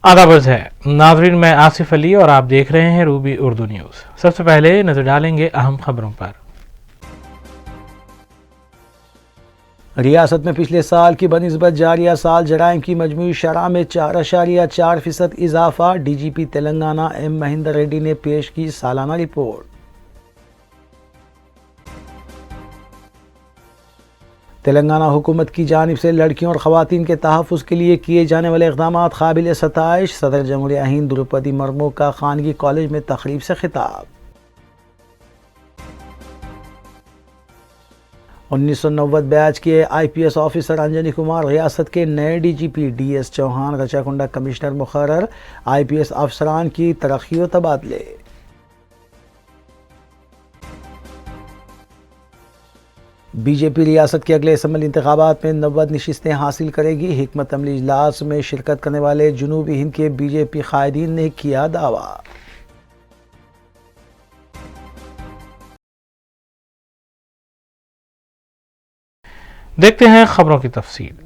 आदाब है नाजरीन, मैं आसिफ अली और आप देख रहे हैं रूबी उर्दू न्यूज़। सबसे पहले नजर डालेंगे अहम खबरों पर। रियासत में पिछले साल की बनिस्बत जारिया साल जराइम की मजमूई शरह में 4.4% इजाफा। DGP तेलंगाना M महेंदर रेड्डी ने पेश की सालाना रिपोर्ट। तेलंगाना हुकूमत की जानिब से लड़कियों और ख़वातीन के तहफ़्फ़ुज़ के लिए किए जाने वाले इक़दामात काबिल सताइश। सदर जमहूरिया हिंद द्रौपदी मुर्मू का खानगी कॉलेज में तक़रीब से खिताब। 1990 बैच के IPS ऑफिसर अंजनी कुमार रियासत के नए DGP DS Chauhan Rachakonda commissioner मुकर्रर। IPS अफसरान की तरक्की व तबादले। BJP रियासत के अगले असम्बली इंतखाबात में 90 नशिस्तें हासिल करेगी। हिकमत अमली इजलास में शिरकत करने वाले जनूबी हिंद के BJP कायदीन ने किया दावा। देखते हैं खबरों की तफसील।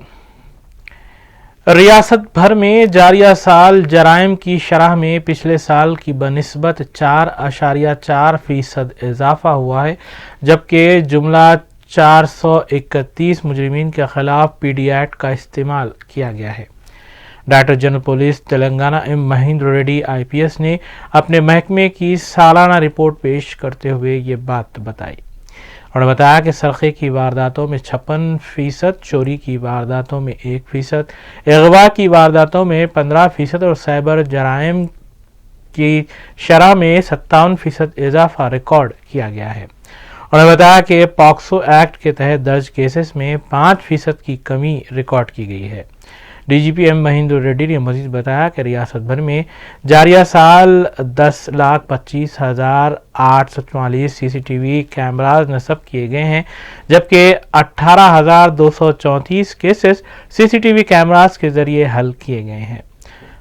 रियासत भर में जारिया साल जराइम की शरह में पिछले साल की बनिस्बत 4.4% इजाफा हुआ है, जबकि जुमला 431 मुजरिमीन के खिलाफ PD एक्ट का इस्तेमाल किया गया है। Director general police Telangana M Mahendra Reddy IPS ने अपने महकमे की सालाना रिपोर्ट पेश करते हुए ये बात बताई। उन्होंने बताया कि सरखे की वारदातों में 56%, चोरी की वारदातों में 1%, अगवा की वारदातों में 15% और साइबर जराइम की शरह में 57% इजाफा रिकॉर्ड किया गया है। उन्होंने बताया कि पॉक्सो एक्ट के तहत दर्ज केसेस में 5% की कमी रिकॉर्ड की गई है। DGP M महेंद्र रेड्डी ने मजीद बताया कि रियासत भर में जारिया साल 10,25,844 CCTV कैमराज नस्ब किए गए हैं, जबकि 18,234 केसेस CCTV कैमराज के जरिए हल किए गए हैं।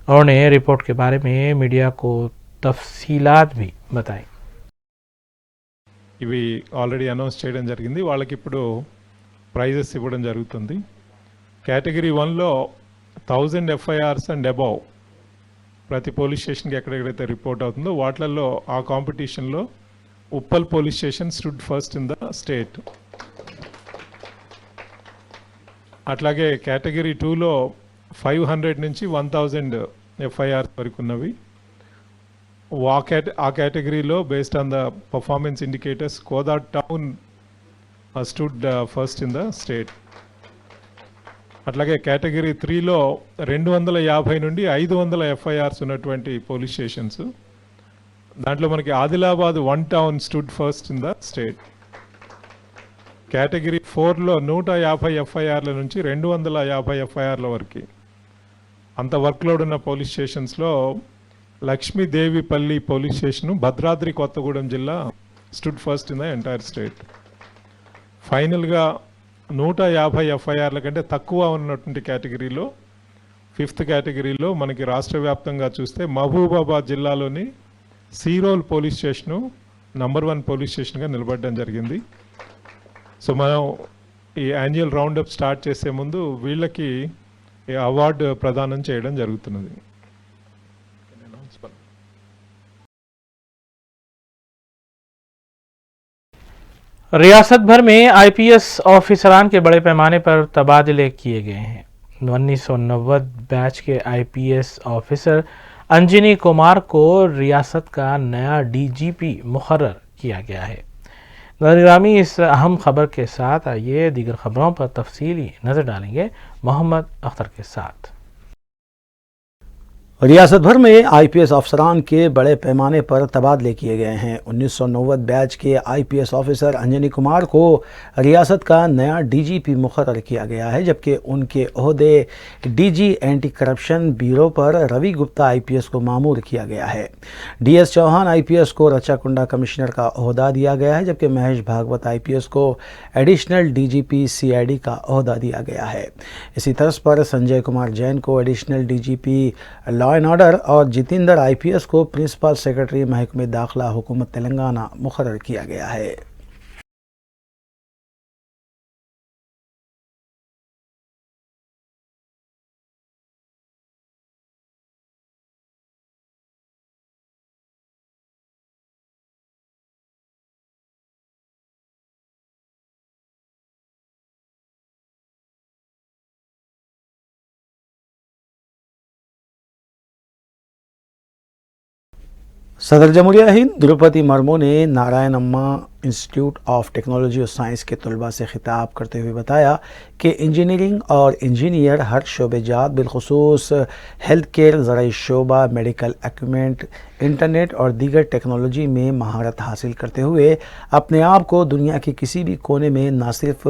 उन्होंने रिपोर्ट के बारे में मीडिया को तफसीलात भी बताई। ఇవి ఆల్రెడీ అనౌన్స్ చేయడం జరిగింది. వాళ్ళకి ఇప్పుడు ప్రైజెస్ ఇవ్వడం జరుగుతుంది. కేటగిరీ 1లో 1000 FIRs అండ్ అబౌవ్ ప్రతి పోలీస్ స్టేషన్కి ఎక్కడెక్కడైతే రిపోర్ట్ అవుతుందో వాటిల్లో ఆ కాంపిటీషన్లో Uppal police station stood first in the state. అట్లాగే కేటగిరీ 2లో 500 నుంచి 1000 FIRs వరకు ఉన్నవి. ఆ కేటగిరీలో based on the performance indicators Kodad town stood first in the state. అట్లాగే కేటగిరీ 3లో 250 నుండి 500 FIRs ఉన్నటువంటి పోలీస్ స్టేషన్స్. దాంట్లో మనకి Adilabad 1 town stood first in the state. Category 4లో 150 FIRల నుంచి 250 FIRల వరకు అంత వర్క్లోడ్ ఉన్న పోలీస్ స్టేషన్స్లో లక్ష్మీదేవిపల్లి పోలీస్ స్టేషను భద్రాద్రి కొత్తగూడెం జిల్లా stood first in the entire state. ఫైనల్గా 150 FIRల కంటే తక్కువ ఉన్నటువంటి కేటగిరీలో 5th కేటగిరీలో మనకి రాష్ట్ర వ్యాప్తంగా చూస్తే మహబూబాబాద్ జిల్లాలోని సీరోల్ పోలీస్ స్టేషను నంబర్ 1 పోలీస్ స్టేషన్గా నిలబడడం జరిగింది. సో మనం ఈ యాన్యువల్ రౌండప్ స్టార్ట్ చేసే ముందు వీళ్ళకి అవార్డు ప్రదానం చేయడం జరుగుతున్నది. रियासत भर में IPS ऑफिसरान के बड़े पैमाने पर तबादले किए गए हैं। 1990 बैच के IPS ऑफिसर अंजनी कुमार को रियासत का नया DGP मुकर्रर किया गया है। नाज़रीन, इस अहम खबर के साथ आइए दीगर खबरों पर तफसीली नज़र डालेंगे मोहम्मद अख्तर के साथ। रियासत भर में IPS अफसरान के बड़े पैमाने पर तबादले किए गए हैं। 1990 बैच के IPS ऑफिसर अंजनी कुमार को रियासत का नया DGP मुकर्रर किया गया है, जबकि उनके ओहदे DG एंटी करप्शन ब्यूरो पर रवि गुप्ता IPS को मामूर किया गया है। DS चौहान IPS को रचाकुंडा कमिश्नर का ओहदा दिया गया है, जबकि महेश भागवत IPS को एडिशनल DGP CID का ओहदा दिया गया है। इसी तर्ज पर संजय कुमार जैन को additional DGP law and order और जितेंद्र IPS को प्रिंसिपल सेक्रेटरी महकमे दाखिला हुकूमत तेलंगाना मुकर्रर किया गया है। सदर जमहूरिया हिंद द्रौपदी मुर्मू ने नारायण अम्मा इंस्टीट्यूट ऑफ टेक्नोलॉजी और साइंस के तलबा से खिताब करते हुए बताया कि इंजीनियरिंग और इंजीनियर हर शोबेजात बिलखुसूस हेल्थ केयर, ज़राई शोबा, मेडिकल इक्विपमेंट, इंटरनेट और दीगर टेक्नोलॉजी में महारत हासिल करते हुए अपने आप को दुनिया के किसी भी कोने में न सिर्फ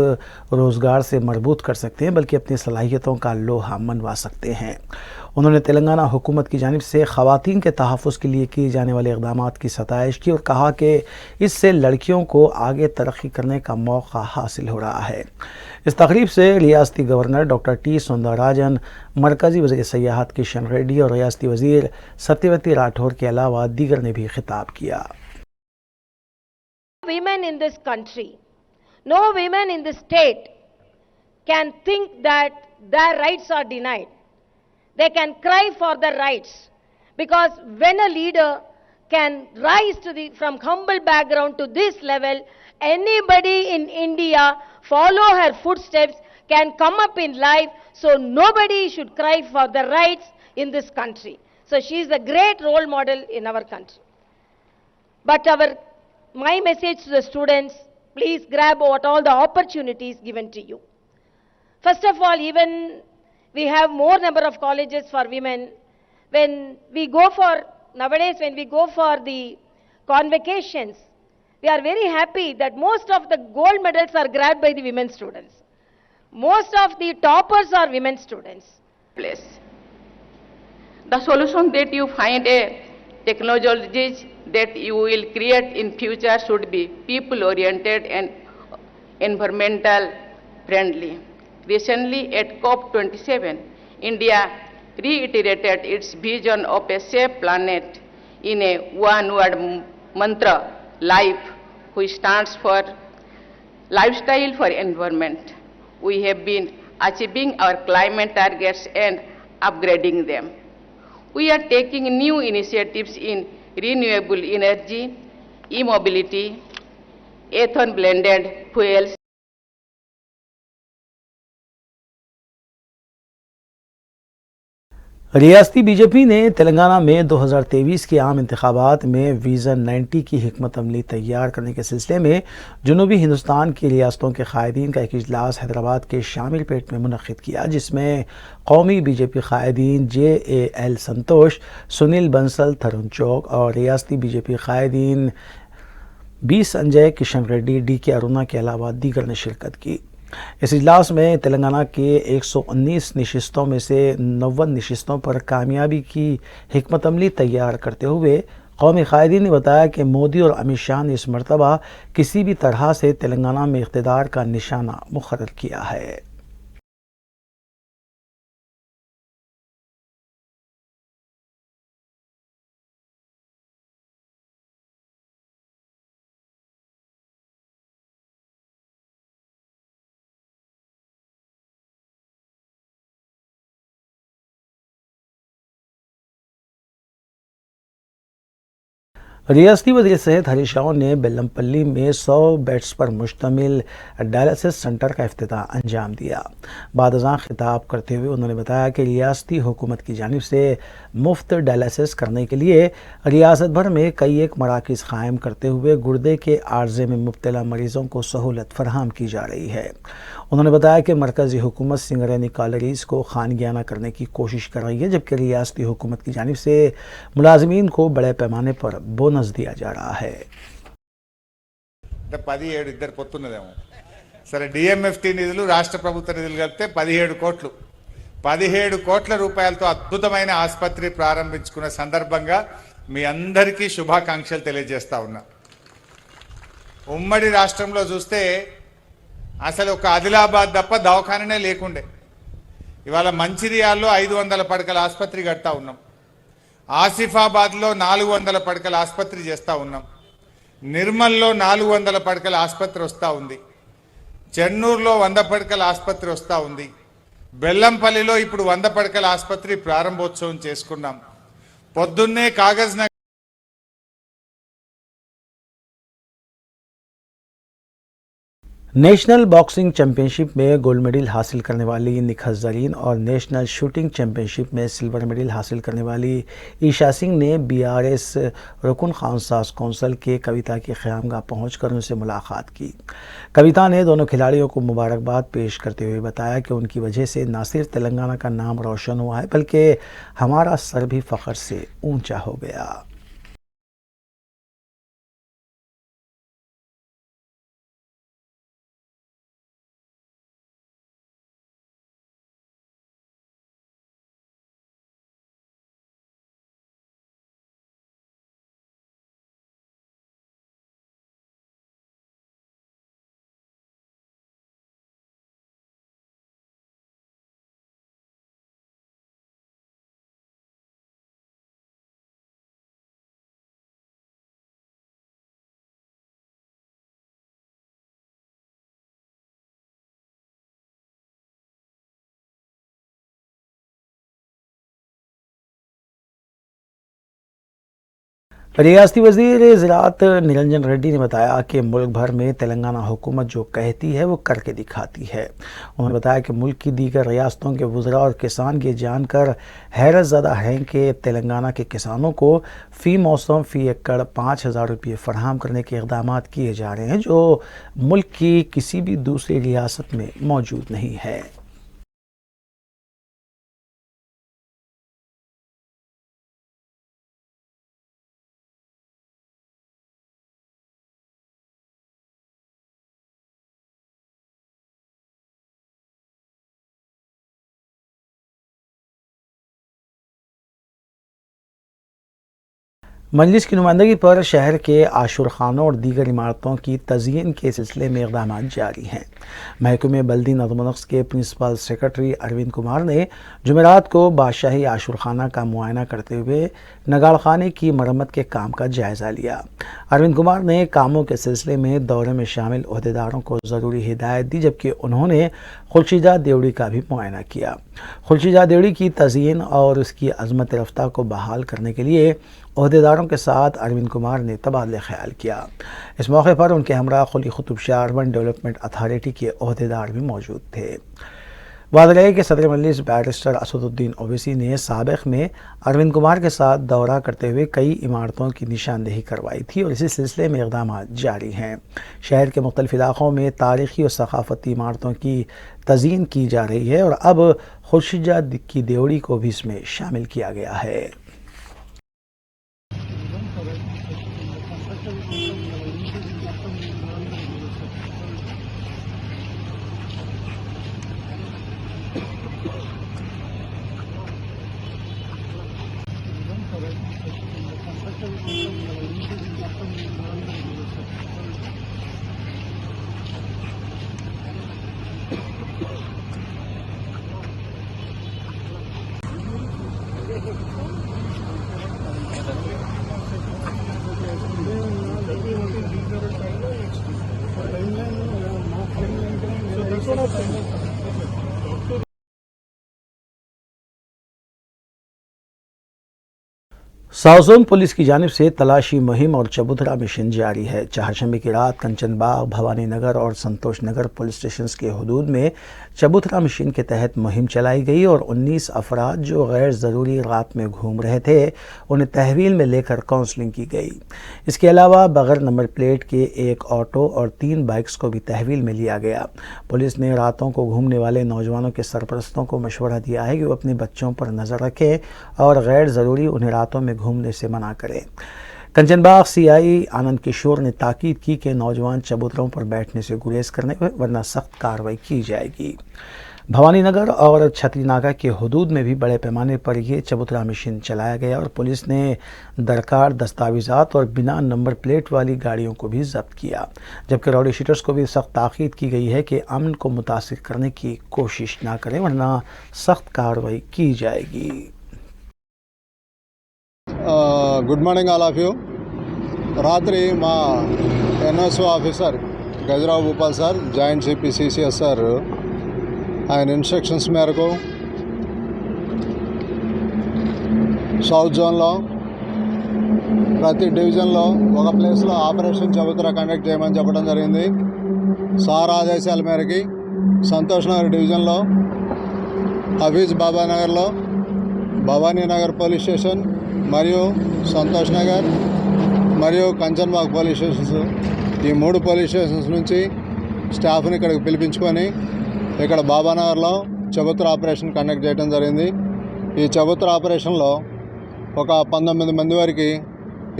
रोज़गार से मरबूत कर सकते हैं बल्कि अपनी सलाहियतों का लोहा मनवा सकते हैं। उन्होंने तेलंगाना हुकूमत की जानिब से ख़वातीन के तहफ़्फ़ुज़ के लिए किए जाने वाले इक़दामात की सताइश की और कहा कि इससे लड़कियों को आगे तरक्की करने का मौका हासिल हो रहा है। इस तकरीब से रियासती गवर्नर डॉक्टर टी सुंदरराजन, मरकज़ी वज़ीर सयाहत किशन रेड्डी और रियासती वज़ीर सत्यवती राठौर के अलावा दीगर ने भी खिताब किया। Women in this country, no women in this state can think that their rights are denied. They can cry for their rights, because when a leader can rise to from humble background to this level, anybody in India follow her footsteps, can come up in life, so nobody should cry for their rights in this country. So she is a great role model in our country. But my message to the students, please grab what all the opportunities given to you. First of all, even we have more number of colleges for women. When we go for, nowadays when we go for the convocations, we are very happy that most of the gold medals are grabbed by the women students. Most of the toppers are women students. Place. The solution that you find a technologies that you will create in future should be people oriented and environmental friendly. Recently at COP27, India reiterated its vision of a safe planet in a one-word mantra, life, which stands for lifestyle for environment. We have been achieving our climate targets and upgrading them. We are taking new initiatives in renewable energy, e-mobility, ethanol-blended fuels. रियासती BJP ने तेलंगाना में 2023 के आम इंतखाबात में vision 90 की हिकमत अमली तैयार करने के सिलसिले में जनूबी हिंदुस्तान की रियासतों के कायदीन का एक इजलास हैदराबाद के शामिल पेट में मुनक़िद किया, जिसमें कौमी बीजेपी कायदीन JAL संतोष, सुनील बंसल, तरुण चौक और रियासती बीजेपी कायदीन B संजय, किशन रेड्डी, DK अरुणा के अलावा दीगर ने शिरकत की। इस इजलास में तेलंगाना के 119 नशिस्तों में से 90 नशिस्तों पर कामयाबी की हिकमत अमली तैयार करते हुए कौमी कायदीन ने बताया कि मोदी और अमित शाह ने इस मरतबा किसी भी तरह से तेलंगाना में इक़्तिदार का निशाना मुक़र्रर किया है। रियासती वज़ीर सेहत हरीश राव ने बेल्लमपल्ली में 100 बेड्स पर मुश्तमिल डायलिसिस सेंटर का इफ्तिताह अंजाम दिया। बादशाह खिताब करते हुए उन्होंने बताया कि रियासती हुकूमत की जानिब से मुफ्त डायलिसिस करने के लिए रियासत भर में कई एक मराकज़ क़ायम करते हुए गुर्दे के आर्ज़े में मुब्तला मरीज़ों को सहूलत फराहम की जा रही है। उन्होंने बताया कि मरकज़ी हुकूमत सिंगरेनी कॉलोनीज़ को खानगियाना करने की कोशिश कर रही है, जबकि रियासती हुकूमत की जानिब से मुलाजिमीन को बड़े पैमाने पर बोनस दिया जा रहा है। 17 ఇద్దరు పొత్తున్నదేమో సరే, డిఎంఎఫ్టి నిధులు రాష్ట్ర ప్రభుత్వ నిధులు కలిపితే 17 కోట్లు, 17 కోట్ల రూపాయలతో అద్భుతమైన ఆసుపత్రి ప్రారంభించుకున్న సందర్భంగా మీ అందరికీ శుభాకాంక్షలు తెలియజేస్తా ఉన్నా। ఉమ్మడి రాష్ట్రంలో చూస్తే అసలు ఒక ఆదిలాబాద్ తప్ప దవాఖాననే లేకుండే, ఇవాళ మంచిర్యాలలో 500 పడకల ఆసుపత్రి కడతా ఉన్నాం, ఆసిఫాబాద్లో 400 పడకల ఆసుపత్రి చేస్తూ ఉన్నాం, నిర్మల్లో 400 పడకల ఆసుపత్రి వస్తూ ఉంది, చెన్నూరులో 100 పడకల ఆసుపత్రి వస్తూ ఉంది, బెల్లంపల్లిలో ఇప్పుడు 100 పడకల ఆసుపత్రి ప్రారంభోత్సవం చేసుకున్నాం। పొద్దున్నే కాగజ్ नेशनल बॉक्सिंग चैंपियनशिप में गोल्ड मेडल हासिल करने वाली निखत जरीन और नेशनल शूटिंग चैंपियनशिप में सिल्वर मेडल हासिल करने वाली ईशा सिंह ने BRS रुकन खान सास कौंसल के कविता की क़यामगाह पहुंचकर उनसे मुलाकात की। कविता ने दोनों खिलाड़ियों को मुबारकबाद पेश करते हुए बताया कि उनकी वजह से न सिर्फ तेलंगाना का नाम रोशन हुआ है बल्कि हमारा सर भी फ़ख्र से ऊंचा हो गया। रियासती वज़ीर ज़राअत निरंजन रेड्डी ने बताया कि मुल्क भर में तेलंगाना हुकूमत जो कहती है वो करके दिखाती है। उन्होंने बताया कि मुल्क की दीगर रियासतों के वज़रा और किसान ये जानकर हैरत ज़दा हैं कि तेलंगाना के किसानों को फ़ी मौसम फ़ी एकड़ 5,000 रुपये फराहम करने के इक़दामात किए जा रहे हैं जो मुल्क की किसी भी दूसरी रियासत में मौजूद नहीं है। मजलिस की नुमाइंदगी पर शहर के आशुर खानों और दीगर इमारतों की तज़यीन के सिलसिले में इक़दाम जारी हैं। महकमे बल्दी नज़्म-ओ-नस्क़ के प्रिंसिपल सेक्रेटरी अरविंद कुमार ने जुमेरात को बादशाही आशुर खाना का मुआयना करते हुए नगाड़ खाने की मरम्मत के काम का जायज़ा लिया। अरविंद कुमार ने कामों के सिलसिले में दौरे में शामिल ओहदेदारों को ज़रूरी हिदायत दी, जबकि उन्होंने खुर्शीदा देवड़ी का भी मुआयना किया। खुर्शीदा देवड़ी की तज़यीन और उसकी अज़मत रफ्ता को बहाल करने के लिए ओहदेदारों के साथ अरविंद कुमार ने तबादला ख्याल किया। इस मौके पर उनके हमरा Quli Qutub Shah urban development authority के ओहदेदार भी मौजूद थे। वाज़ेह है कि सदर मजलिस बैरिस्टर असदुद्दीन ओवैसी ने साबिक़ में अरविंद कुमार के साथ दौरा करते हुए कई इमारतों की निशानदेही करवाई थी और इसी सिलसिले में इक़दाम जारी हैं। शहर के मुख्तलिफ़ इलाक़ों में तारीख़ी और सक़ाफ़ती इमारतों की तज़यीन की जा रही है और अब खुर्शीदा की देवड़ी को भी इसमें शामिल किया गया है। साउथ जोन पुलिस की जानिब से तलाशी मुहिम और चबूतरा मिशन जारी है। चारशंबे की रात कंचन बाग, भवानी नगर और संतोष नगर पुलिस स्टेशन के हदूद में चबूतरा मिशन के तहत मुहिम चलाई गई और 19 अफराद जो गैर ज़रूरी रात में घूम रहे थे उन्हें तहवील में लेकर काउंसलिंग की गई। इसके अलावा बगैर नंबर प्लेट के एक ऑटो और 3 बाइक्स को भी तहवील में लिया गया। पुलिस ने रातों को घूमने वाले नौजवानों के सरपरस्तों को मशवरा दिया है कि वो अपने बच्चों पर नज़र रखें और गैर ज़रूरी उन्हें रातों में घूमने से मना करें। कंचनबाग CI आनंद किशोर ने ताकीद की कि नौजवान चबूतरों पर बैठने से गुरेज करने वरना सख्त कार्रवाई की जाएगी। भवानी नगर और छतरी नाका के हदूद में भी बड़े पैमाने पर यह चबूतरा मिशन चलाया गया और पुलिस ने दरकार दस्तावेज़ात और बिना नंबर प्लेट वाली गाड़ियों को भी जब्त किया, जबकि राउडी शीटर्स को भी सख्त ताकीद की गई है कि अमन को मुतासिर करने की कोशिश ना करें वरना सख्त कार्रवाई की जाएगी। Good morning all of you. రాత్రి మా NSO officer Gajarao Bhupal sir, joint CP CCS sir ఆయన ఇన్స్ట్రక్షన్స్ మేరకు సౌత్ జోన్లో ప్రతి డివిజన్లో ఒక ప్లేస్లో ఆపరేషన్ చబుతరా కండక్ట్ చేయమని చెప్పడం జరిగింది. సార్ ఆదేశాల మేరకి సంతోష్ నగర్ డివిజన్లో హఫీజ్ బాబా నగర్లో భవానీ నగర్ పోలీస్ స్టేషన్ మరియు సంతోష్ నగర్ మరియు కంచన్బాగ్ పోలీస్ స్టేషన్స్, ఈ 3 పోలీస్ స్టేషన్స్ నుంచి స్టాఫ్ని ఇక్కడికి పిలిపించుకొని ఇక్కడ బాబానగర్లో చబుత్ర ఆపరేషన్ కండక్ట్ చేయడం జరిగింది. ఈ చబుత్ర ఆపరేషన్లో ఒక 19 మంది వరకు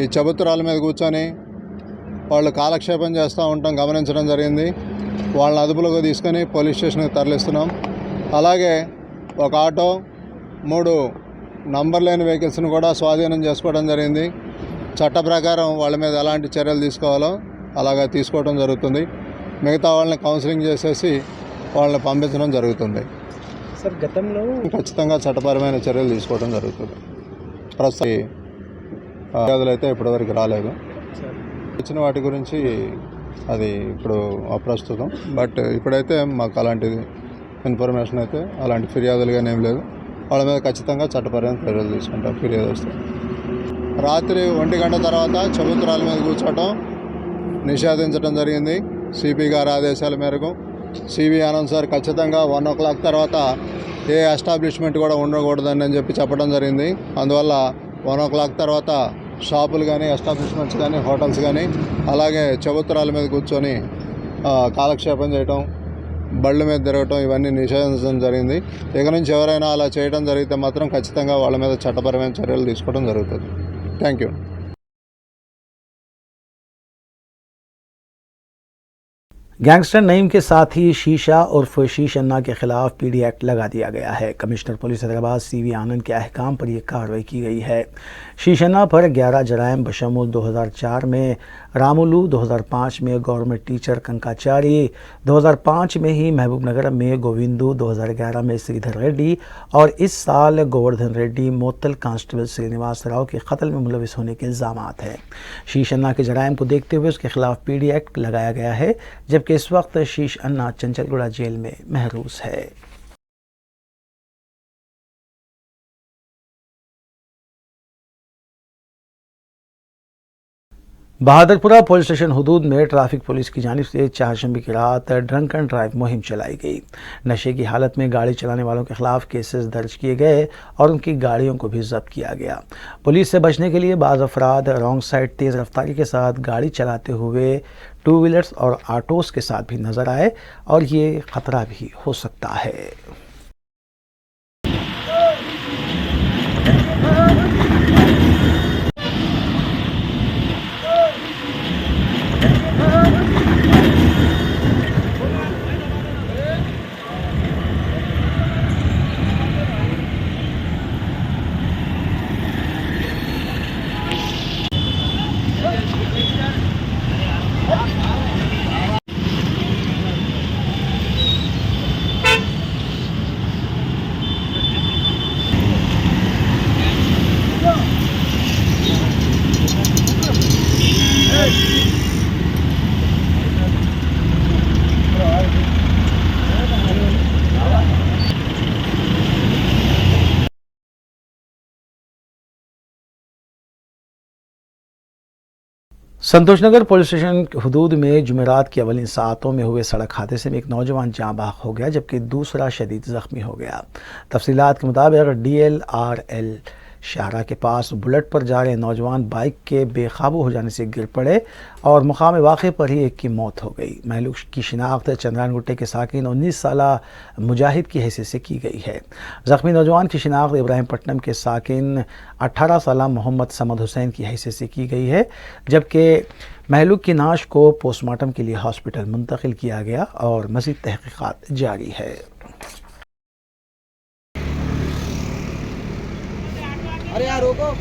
ఈ చబుత్రాల మీద కూర్చొని వాళ్ళు కాలక్షేపం చేస్తూ ఉండటం గమనించడం జరిగింది. వాళ్ళని అదుపులోకి తీసుకొని పోలీస్ స్టేషన్కి తరలిస్తున్నాం. అలాగే ఒక ఆటో 3 నంబర్ లేని వెహికల్స్ని కూడా స్వాధీనం చేసుకోవడం జరిగింది. చట్ట ప్రకారం వాళ్ళ మీద ఎలాంటి చర్యలు తీసుకోవాలో అలాగా తీసుకోవడం జరుగుతుంది. మిగతా వాళ్ళని కౌన్సిలింగ్ చేసేసి వాళ్ళని పంపించడం జరుగుతుంది. సార్ గతంలో ఖచ్చితంగా చట్టపరమైన చర్యలు తీసుకోవడం జరుగుతుంది. ప్రస్తుతం ఫిర్యాదులు అయితే ఇప్పటివరకు రాలేదు. ఇచ్చిన వాటి గురించి అది ఇప్పుడు అప్రస్తుతం. బట్ ఇప్పుడైతే మాకు అలాంటి ఇన్ఫర్మేషన్ అయితే అలాంటి ఫిర్యాదులుగానే ఏం లేదు. వాళ్ళ మీద ఖచ్చితంగా చట్టపరమైన చర్యలు తీసుకుంటాం ఫిర్యాదు వస్తే. రాత్రి 1 గంట తర్వాత చబుత్రాల మీద కూర్చోవటం నిషేధించడం జరిగింది. సిపి గారి ఆదేశాల మేరకు సివి ఆనంద్ సార్ ఖచ్చితంగా 1 o'clock తర్వాత ఏ ఎస్టాబ్లిష్మెంట్ కూడా ఉండకూడదని అని చెప్పి చెప్పడం జరిగింది. అందువల్ల 1 o'clock తర్వాత షాపులు కానీ ఎస్టాబ్లిష్మెంట్స్ కానీ హోటల్స్ కానీ అలాగే చబుత్రాల మీద కూర్చొని కాలక్షేపం చేయటం, బళ్ళు మీద తిరగటం ఇవన్నీ నిషేధించడం జరిగింది. ఇక నుంచి ఎవరైనా అలా చేయడం జరిగితే మాత్రం ఖచ్చితంగా వాళ్ళ మీద చట్టపరమైన చర్యలు తీసుకోవడం జరుగుతుంది. Thank you. गैंगस्टर नईम के साथ ही शीशा उर्फ शीश अन्ना के खिलाफ पीडी एक्ट लगा दिया गया है। कमिश्नर पुलिस हैदराबाद सीवी आनंद के अहकाम पर यह कार्रवाई की गई है। शीश अन्ना पर 11 जराइम बशमूल 2004 में रामुलू, 2005 में गवर्नमेंट टीचर कंकाचारी, 2005 में ही महबूबनगर में गोविंदू, 2011 में श्रीधर रेड्डी और इस साल गोवर्धन रेड्डी मोतल कांस्टेबल श्रीनिवास राव के कत्ल में मुलविस होने के इल्ज़ामात हैं। शीश अन्ना के जराइम को देखते हुए उसके खिलाफ पीडी एक्ट लगाया गया है, जबकि इस वक्त शीश अन्ना चंचलगुड़ा जेल में महरूस है। बहादुरपुरा पुलिस स्टेशन हुदूद में ट्रैफिक पुलिस की जानिब से चारशंबे की रात ड्रंक एंड ड्राइव मुहिम चलाई गई। नशे की हालत में गाड़ी चलाने वालों के खिलाफ केसेस दर्ज किए गए और उनकी गाड़ियों को भी जब्त किया गया। पुलिस से बचने के लिए बाज़ अफराद रॉन्ग साइड तेज़ रफ्तारी के साथ गाड़ी चलाते हुए 2 व्हीलर्स और ऑटोज़ के साथ भी नज़र आए और ये ख़तरा भी हो सकता है। संतोषनगर पुलिस स्टेशन हुदूद में जुमेरात की अवलिन सातों में हुए सड़क हादसे में एक नौजवान जाँ बहक हो गया, जबकि दूसरा शदीद जख्मी हो गया। तफसीलात के मुताबिक DLRL शाहरा के पास बुलेट पर जा रहे नौजवान बाइक के बेकाबू हो जाने से गिर पड़े और मुकाम वाक़े पर ही एक की मौत हो गई। महलूक की शिनाख्त चंद्रान गुट्टे के साकिन 19 साला मुजाहिद की हैसियत से की गई है। ज़ख्मी नौजवान की शिनाख्त इब्राहिम पट्टनम के साकिन 18 साला मोहम्मद समद हुसैन की हैसियत से की गई है, जबकि महलूक की नाश को पोस्टमार्टम के लिए हॉस्पिटल मुंतकिल किया गया और मज़ीद तहक़ीक़ात जारी है। अरे यार रोको।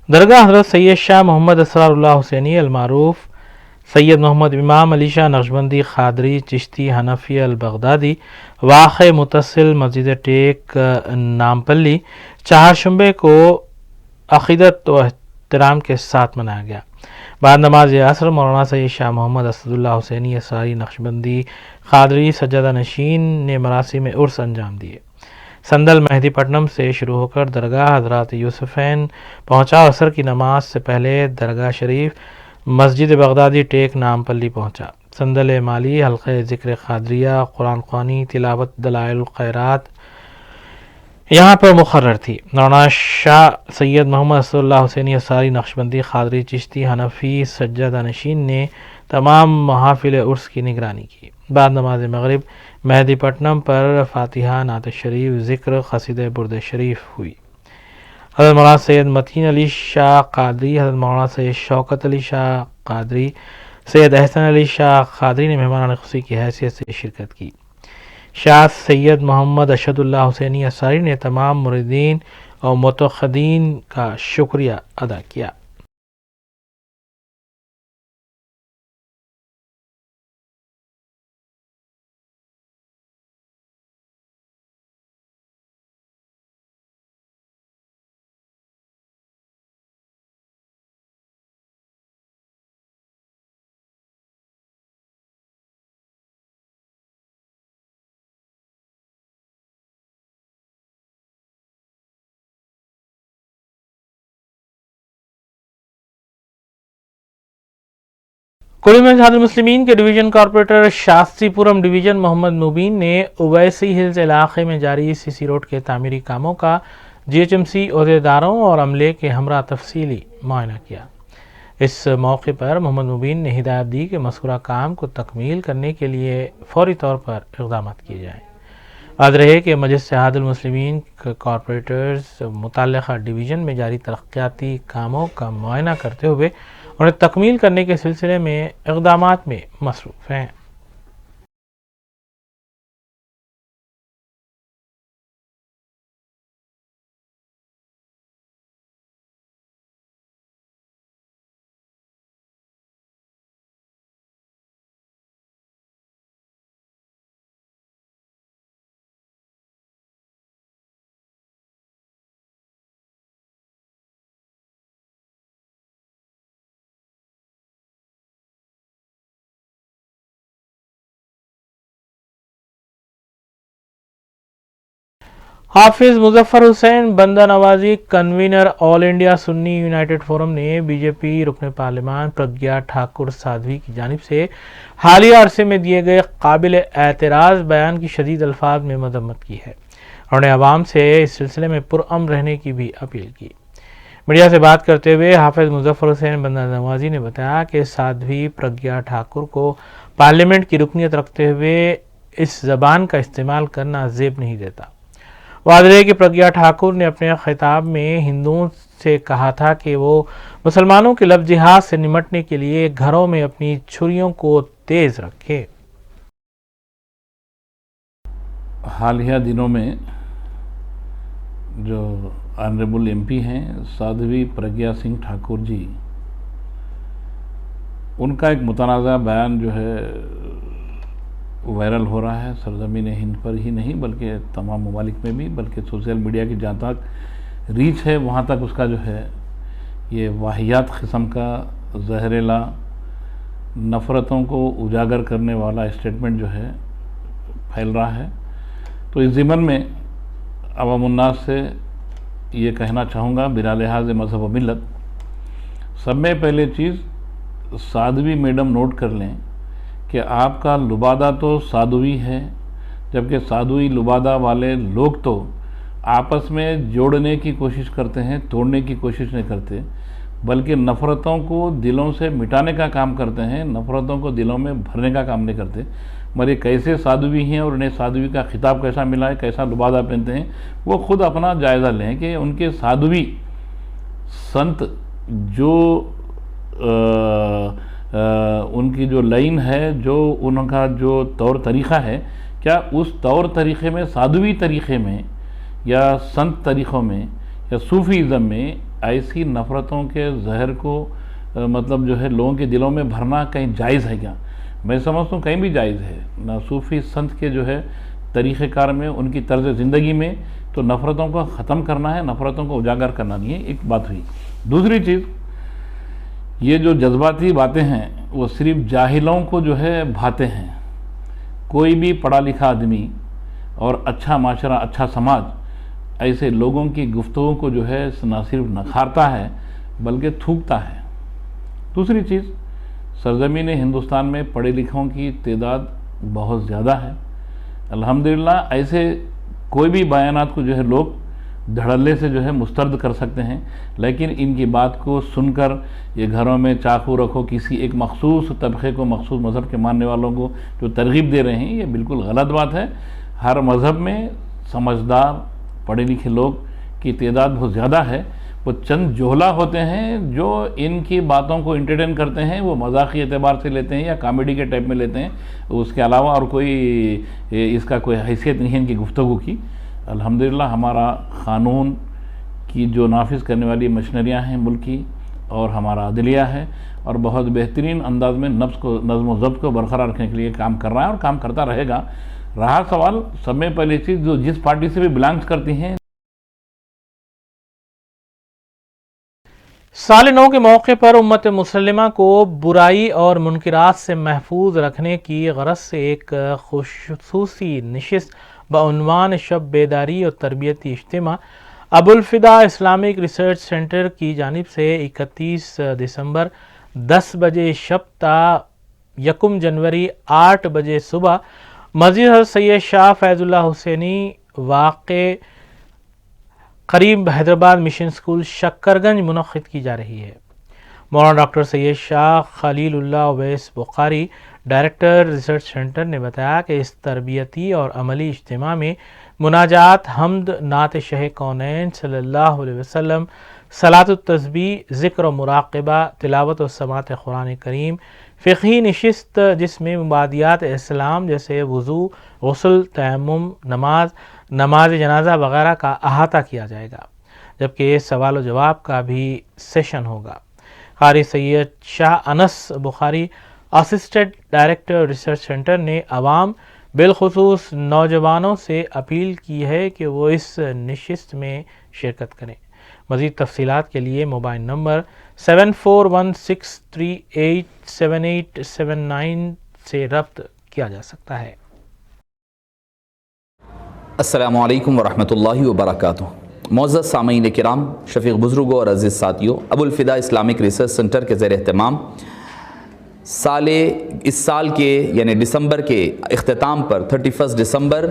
दरगाह हज़रत सैयद शाह मोहम्मद असरारुल्लाह हुसैनी अलमारूफ سید محمد امام علی شاہ نقشبندی قادری چشتی حنفی البغدادی واقع متصل مسجد ٹیک نامپلی چہارشنبے کو عقیدت و احترام کے ساتھ منایا گیا۔ بعد نماز عصر مولانا سید شاہ محمد اسد اللہ حسینی اسراری نقشبندی قادری سجادہ نشین نے مراسم عرس انجام دیے۔ سندل مہدی پٹنم سے شروع ہو کر درگاہ حضرات یوسفین پہنچا۔ عصر کی نماز سے پہلے درگاہ شریف مسجد بغدادی ٹیک نامپلی پہنچا۔ سندل مالی حلقہ ذکر قادریہ قرآن خوانی تلاوت دلائل الخیرات یہاں پر مقرر تھی۔ مولانا شاہ سید محمد اسد اللہ حسینی اسراری نقشبندی قادری چشتی حنفی سجادہ نشین نے تمام محافل عرس کی نگرانی کی۔ بعد نماز مغرب مہدی پٹنم پر فاتحہ نعت شریف ذکر قصیدہ برد شریف ہوئی۔ حضرت مولانا سید متین علی شاہ قادری، حضرت مولانا سید شوکت علی شاہ قادری، سید احسن علی شاہ قادری نے مہمان خصوصی کی حیثیت سے شرکت کی۔ شاہ سید محمد اشہد اللہ حسینی اسراری نے تمام مریدین اور متقدین کا شکریہ ادا کیا۔ کوڑی میں اتحاد المسلمین کے ڈویژن کارپوریٹر شاستی پورم ڈویژن محمد مبین نے اویسی ہلز علاقے میں جاری سی سی روڈ کے تعمیری کاموں کا جی ایچ ایم سی عہدیداروں اور عملے کے ہمراہ تفصیلی معائنہ کیا۔ اس موقع پر محمد مبین نے ہدایت دی کہ مذکورہ کام کو تکمیل کرنے کے لیے فوری طور پر اقدامات کیے جائیں۔ یاد رہے کہ مجلس اتحاد المسلمین کارپوریٹرز متعلقہ ڈویژن میں جاری ترقیاتی کاموں کا معائنہ کرتے ہوئے انہیں تکمیل کرنے کے سلسلے میں اقدامات میں مصروف ہیں۔ حافظ مظفر حسین بندہ نوازی کنوینر آل انڈیا سنی یونائیٹڈ فورم نے بی جے پی رکن پارلیمان پرگیا ٹھاکر سادھوی کی جانب سے حالیہ عرصے میں دیے گئے قابل اعتراض بیان کی شدید الفاظ میں مذمت کی ہے۔ انہوں نے عوام سے اس سلسلے میں پرامن رہنے کی بھی اپیل کی۔ میڈیا سے بات کرتے ہوئے حافظ مظفر حسین بندہ نوازی نے بتایا کہ سادھوی پرگیا ٹھاکر کو پارلیمنٹ کی رکنیت رکھتے ہوئے اس زبان کا استعمال کرنا زیب نہیں دیتا۔ واضح ہے کہ پرگیا ٹھاکر نے اپنے خطاب میں ہندوؤں سے کہا تھا کہ وہ مسلمانوں کے لفظ جہاد سے نمٹنے کے لیے گھروں میں اپنی چھریوں کو تیز رکھے۔ حالیہ دنوں میں جو آنریبل ایم پی ہیں سادھوی پرگیا سنگھ ٹھاکر جی، ان کا ایک متنازع بیان جو ہے وائرل ہو رہا ہے، سرزمین ہند پر ہی نہیں بلکہ تمام ممالک میں بھی، بلکہ سوشل میڈیا کی جہاں تک ریچ ہے وہاں تک اس کا جو ہے یہ واہیات قسم کا زہریلا نفرتوں کو اجاگر کرنے والا اسٹیٹمنٹ جو ہے پھیل رہا ہے۔ تو اس ضمن میں عوام الناس سے یہ کہنا چاہوں گا بلا لحاظ مذہب و ملت، سب میں پہلے چیز سادھوی میڈم نوٹ کر لیں کہ آپ کا لبادہ تو سادھوی ہے، جبکہ سادھوی لبادہ والے لوگ تو آپس میں جوڑنے کی کوشش کرتے ہیں، توڑنے کی کوشش نہیں کرتے، بلکہ نفرتوں کو دلوں سے مٹانے کا کام کرتے ہیں، نفرتوں کو دلوں میں بھرنے کا کام نہیں کرتے۔ مگر کیسے سادھوی ہیں اور انہیں سادھوی کا خطاب کیسا ملا ہے، کیسا لبادہ پہنتے ہیں، وہ خود اپنا جائزہ لیں کہ ان کے سادھوی سنت جو ان کی جو لائن ہے، جو ان کا جو طور طریقہ ہے، کیا اس طور طریقے میں سادھوی طریقے میں یا سنت طریقوں میں یا صوفیزم میں ایسی نفرتوں کے زہر کو मतलब जो है लोगों के दिलों में भरना कहीं जायज़ है क्या? मैं समझता हूँ कहीं भी जायज़ है ना। सूफ़ी संत के जो है तरीक़ेकार में, उनकी तर्ज़ ज़िंदगी में तो नफ़रतों को ख़त्म करना है, नफ़रतों को उजागर करना नहीं है। एक बात हुई। दूसरी चीज़, ये जो जज्बाती बातें हैं वो सिर्फ जाहिलों को जो है भाते हैं। कोई भी पढ़ा लिखा आदमी और अच्छा माशरा, अच्छा समाज ऐसे लोगों की गुफ्तगू को जो है न सिर्फ नखारता है बल्कि थूकता है। दूसरी चीज़, सरज़मीन हिंदुस्तान में पढ़े लिखों की तादाद बहुत ज़्यादा है। अल्हम्दुलिल्लाह ऐसे कोई भी बयानात को जो है लोग धड़ल्ले से जो है मुस्तरद कर सकते हैं, लेकिन इनकी बात को सुनकर ये घरों में चाकू रखो किसी एक मखसूस तबके को, मखसूस मज़हब के मानने वालों को जो तरगीब दे रहे हैं, ये बिल्कुल गलत बात है। हर मज़हब में समझदार पढ़े लिखे लोग की तादाद बहुत ज़्यादा है। वो चंद जोहला होते हैं जो इनकी बातों को इंटरटेन करते हैं, वो मजाकी एतबार से लेते हैं या कॉमेडी के टाइप में लेते हैं। उसके अलावा और कोई इसका कोई हैसियत नहीं है इनकी गुफ्तगू की। अल्हम्दुलिल्लाह हमारा क़ानून की जो नाफिज करने वाली मशीनरियाँ हैं मुल्क की, और हमारा अदलिया है, और बहुत बेहतरीन अंदाज में नज़्म व ज़ब्त को बरकरार रखने के लिए काम कर रहा है और काम करता रहेगा। रहा सवाल सब में पहली चीज़, जो जिस पार्टी से भी बिलोंग्स करती हैं, साल नौ के मौके पर उम्मत मुसल्लिमा को बुराई और मुनकरात से महफूज रखने की गरज से एक खुसूसी नशिस्त बउन्वान शब बेदारी और तरबियती इज्तिमा अबुल फिदा इस्लामिक रिसर्च सेंटर की जानिब से 31 दिसंबर 10 बजे शब ता 1 जनवरी 8 बजे सुबह मस्जिद हज़रत सैयद शाह फैज़ुल्लाह हुसैनी वाक़े करीब हैदराबाद मिशन स्कूल शक्करगंज मुनक़्क़िद की जा रही है। मौलाना doctor Syed Shah Khalilullah Awais Bukhari, director research centre ने बताया कि इस तरबियती और अमली इज्तिमा में मुनाजात, हम्द, नात शह कौनैन सल्लल्लाहु अलैहि वसल्लम, सलातुत तस्बीह, ज़िक्र और मुराक़बा, तिलावत और समात कुरान करीम, फ़िक़ही नशिस्त जिसमें मुबादियात इस्लाम जैसे वज़ू, गुस्ल, तयम्मुम, नमाज जनाजा वगैरह का अहाता किया जाएगा, जबकि सवाल व जवाब का भी सेशन होगा। क़ारी Syed Shah Anas Bukhari, assistant director research centre ने अवाम बिलखुसूस नौजवानों से अपील की है कि वो इस नशिस्त में शिरकत करें। मज़ीद तफ़सीलात के लिए मोबाइल नंबर 7416387879 से रब्त किया जा सकता है। अस्सलामु अलैकुम वरहमतुल्लाहि वबरकातुहू। मुअज़्ज़ज़ सामीन किराम, शफ़ीक़ बुज़ुर्गों और अज़ीज़ साथियों, Abul Fida Islamic research centre के ज़ेर एहतमाम इस साल के यानी दिसंबर के इख्तिताम पर 31 दिसंबर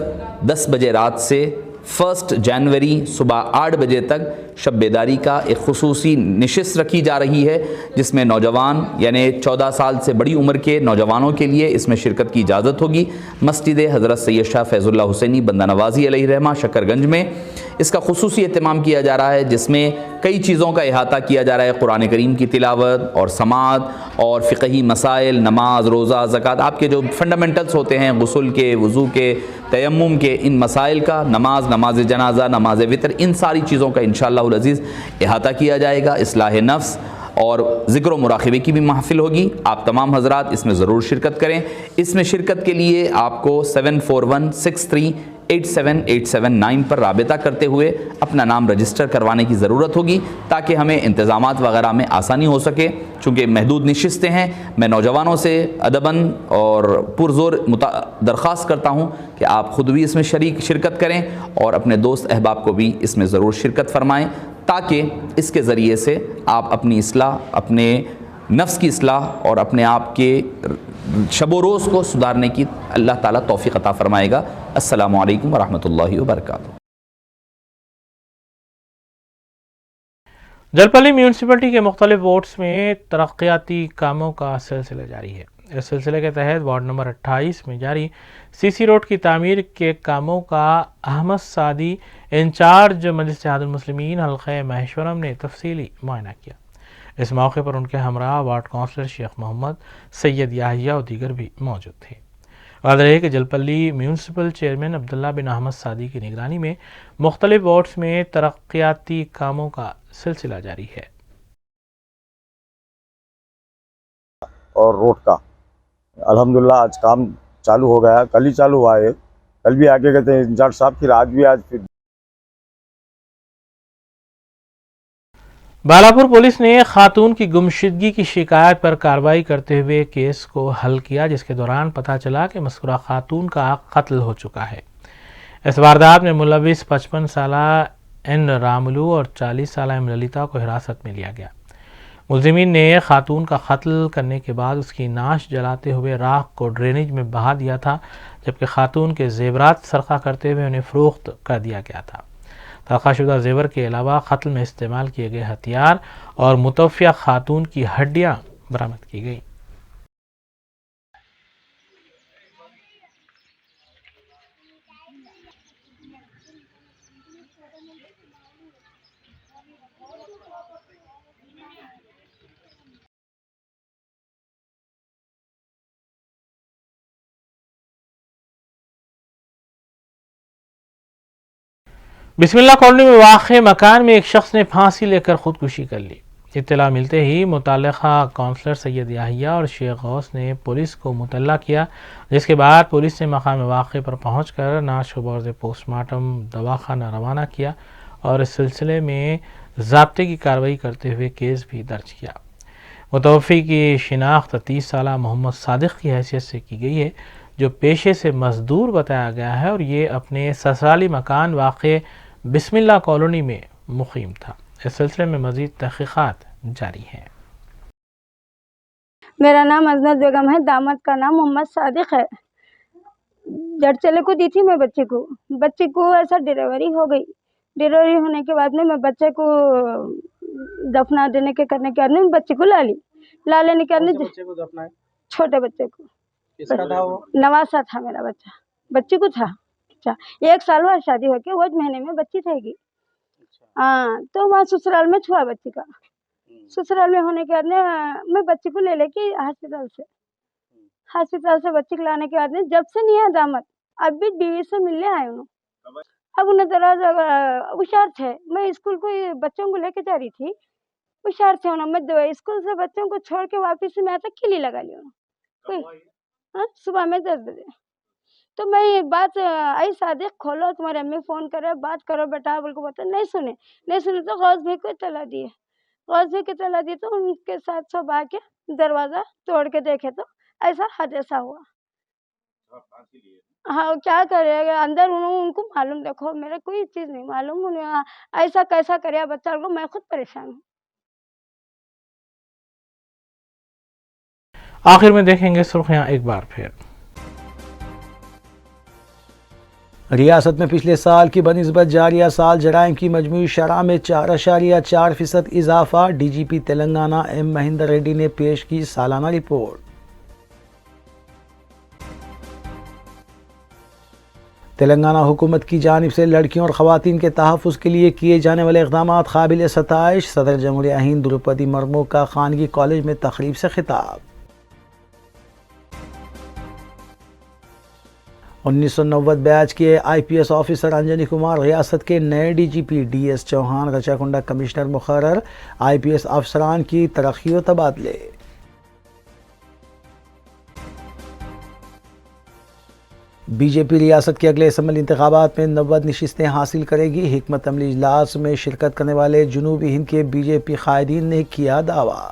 10 बजे रात से 1 जनवरी सुबह 8 बजे तक शब बेदारी का एक खुसूसी नशिस्त रखी जा रही है, जिसमें नौजवान यानी 14 साल से बड़ी उम्र के नौजवानों के लिए इसमें शिरकत की इजाज़त होगी। मस्जिद हज़रत सैयद शाह फैज़ुल्लाह हुसैनी बंदा नवाज़ी अलैहि रहमा शक्करगंज में इसका खुसूसी एहतमाम किया जा रहा है, जिसमें कई चीज़ों का इहाता किया जा रहा है। कुरान करीम की तिलावत और समात और फ़िक़ही मसाइल, नमाज, रोज़ा, ज़कात, आपके जो फंडामेंटल्स होते हैं गुस्ल के, वज़ू के, तयम्मुम के, इन मसाइल का, नमाज जनाजा, नमाज वितर, इन सारी चीज़ों का इंशाअल्लाह अज़ीज़ इहाता किया जाएगा। इस्लाह नफ्स और ज़िक्र व मुराक़बे की भी महफ़िल होगी। आप तमाम हज़रात इसमें ज़रूर शिरकत करें। इसमें शिरकत के लिए आपको 7416387879 पर राबिता करते हुए अपना नाम रजिस्टर करवाने की ज़रूरत होगी, ताकि हमें इंतज़ामात वगैरह में आसानी हो सके। चूँकि महदूद नशिस्तें हैं, मैं नौजवानों से अदबन और पुरज़ोर दरख्वास्त करता हूँ कि आप ख़ुद भी इसमें शिरकत करें और अपने दोस्त अहबाब को भी इसमें ज़रूर शिरकत फरमाएँ, ताकि इसके ज़रिए से आप अपनी इस्लाह, अपने नफ्स की इस्लाह और अपने आप के शबो रोज़ को सुधारने की अल्लाह ताला तौफ़ीक़ अता फ़रमाएगा। अस्सलामु अलैकुम वरहमतुल्लाहि वबरकातुहू। जलपल्ली म्यूनसिपलिटी के मुख्तलिफ वार्ड्स में तरक्याती कामों का सिलसिला जारी है। इस सिलसिले के तहत वार्ड नंबर 28 में जारी सीसी रोड की तामीर के कामों का अहमद सादी इंचार्ज मजलिस इत्तेहादुल मुस्लिमीन हल्क़े महेश्वरम ने तफसीली मुआयना किया। इस मौके पर उनके हमरा वार्ड काउंसलर शेख मोहम्मद, सैयद याहिया और दीगर भी मौजूद थे। याद रहे कि जलपल्ली म्यूनसिपल चेयरमैन अब्दुल्ला बिन अहमद सादी की निगरानी में मुख्तलिफ वार्ड्स में तरक्याती कामों का सिलसिला जारी है। اور روڈ کا الحمدللہ آج کام چالو ہو گیا. کل ہی چالو ہوا ہے, کل بھی آگے گئے تھے انچارج صاحب, پھر آج پھر. بالاپور پولیس نے خاتون کی گمشدگی کی شکایت پر کارروائی کرتے ہوئے کیس کو حل کیا, جس کے دوران پتہ چلا کہ مذکورہ خاتون کا قتل ہو چکا ہے. اس واردات میں ملوث 55 سالہ این راملو اور 40 سالہ ایم للیتا کو حراست میں لیا گیا. ملزمین نے خاتون کا قتل کرنے کے بعد اس کی نعش جلاتے ہوئے راکھ کو ڈرینیج میں بہا دیا تھا, جبکہ خاتون کے زیورات سرقہ کرتے ہوئے انہیں فروخت کر دیا گیا تھا. سرقہ شدہ زیور کے علاوہ قتل میں استعمال کیے گئے ہتھیار اور متوفیہ خاتون کی ہڈیاں برآمد کی گئیں. بسم اللہ کالونی میں واقع مکان میں ایک شخص نے پھانسی لے کر خودکشی کر لی. اطلاع ملتے ہی متعلقہ کونسلر سید یحییٰ اور شیخ غوث نے پولیس کو مطلع کیا, جس کے بعد پولیس نے مقام واقع پر پہنچ کر نعش و بورز پوسٹ مارٹم دواخانہ روانہ کیا اور اس سلسلے میں ضابطے کی کارروائی کرتے ہوئے کیس بھی درج کیا. متوفی کی شناخت 30 سالہ محمد صادق کی حیثیت سے کی گئی ہے, جو پیشے سے مزدور بتایا گیا ہے اور یہ اپنے سسرالی مکان واقع بسم اللہ کالونی میں مقیم تھا. اس سلسلے میں مزید تحقیقات جاری ہیں. میرا نام عظمت بیگم ہے, داماد کا نام محمد صادق ہے. جڑ چلے کو دی تھی میں بچے کو ایسا ڈلیوری ہو گئی. ڈلیوری ہونے کے بعد میں بچے کو دفنا دینے کے کرنے کے بعد میں بچے کو لا لینے کے بعد چھوٹے بچے کو نواسا تھا میرا بچے کو تھا. اچھا 1 سال ہوا شادی ہو کے, وہ مہینے میں بچی تھے گی. ہاں تو وہاں سسرال میں چھوا بچی کا. سسرال میں ہونے کے بعد میں بچی کو لے کے ہاسپٹل سے بچی کو لانے کے بعد جب سے نہیں ہے داماد, اب بھی بیوی سے ملنے آئے انہوں. اب انہیں دراز ہوشیار تھے, میں اسکول کو بچوں کو لے کے جا رہی تھی, ہوشیار تھے انہوں. میں اسکول سے بچوں کو چھوڑ کے واپس میں آتا کلی لگا لی انہوں صبح میں 10 بجے. تو میں یہ بات آئی صادق کھولو, تمہارے امی فون کرے بات کرو بیٹا بول کو بتا, نہیں سنے تو غوث بھائی کو اطلاع دیے تو ان کے ساتھ سب آ کے دروازہ توڑ کے دیکھے تو ایسا حادثہ ہوا. ہاں کیا کرے گا اندر ان کو معلوم, دیکھو میرے کوئی چیز نہیں معلوم, ایسا کیسا کرے بچہ کو, میں خود پریشان ہوں. آخر میں دیکھیں گے سرخیاں ایک بار پھر. ریاست میں پچھلے سال کی بنسبت جاریہ سال جرائم کی مجموعی شرح میں 4.4% اضافہ. ڈی جی پی تلنگانہ ایم مہندر ریڈی نے پیش کی سالانہ رپورٹ. تلنگانہ حکومت کی جانب سے لڑکیوں اور خواتین کے تحفظ کے لیے کیے جانے والے اقدامات قابل ستائش. صدر جمہوریہ ہند دروپدی مرمو کا خانگی کالج میں تقریب سے خطاب. 1990 بیچ کے آئی P S officer Anjani Kumar ریاست کے نئے ڈی جی پی. ڈی ایس چوہان رچاکنڈا کمشنر مقرر. آئی پی ایس افسران کی ترقی و تبادلے. بی جے پی ریاست کے اگلے اسمبلی انتخابات میں 90 نشستیں حاصل کرے گی. حکمت عملی اجلاس میں شرکت کرنے والے جنوبی ہند کے بی جے پی قائدین نے کیا دعویٰ.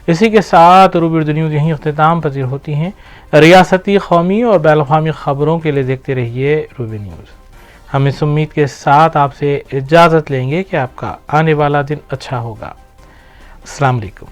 اسی کے ساتھ روبی اردو نیوز یہیں اختتام پذیر ہوتی ہیں. ریاستی, قومی اور بین الاقوامی خبروں کے لیے دیکھتے رہیے روبی نیوز. ہم اس امید کے ساتھ آپ سے اجازت لیں گے کہ آپ کا آنے والا دن اچھا ہوگا. السلام علیکم.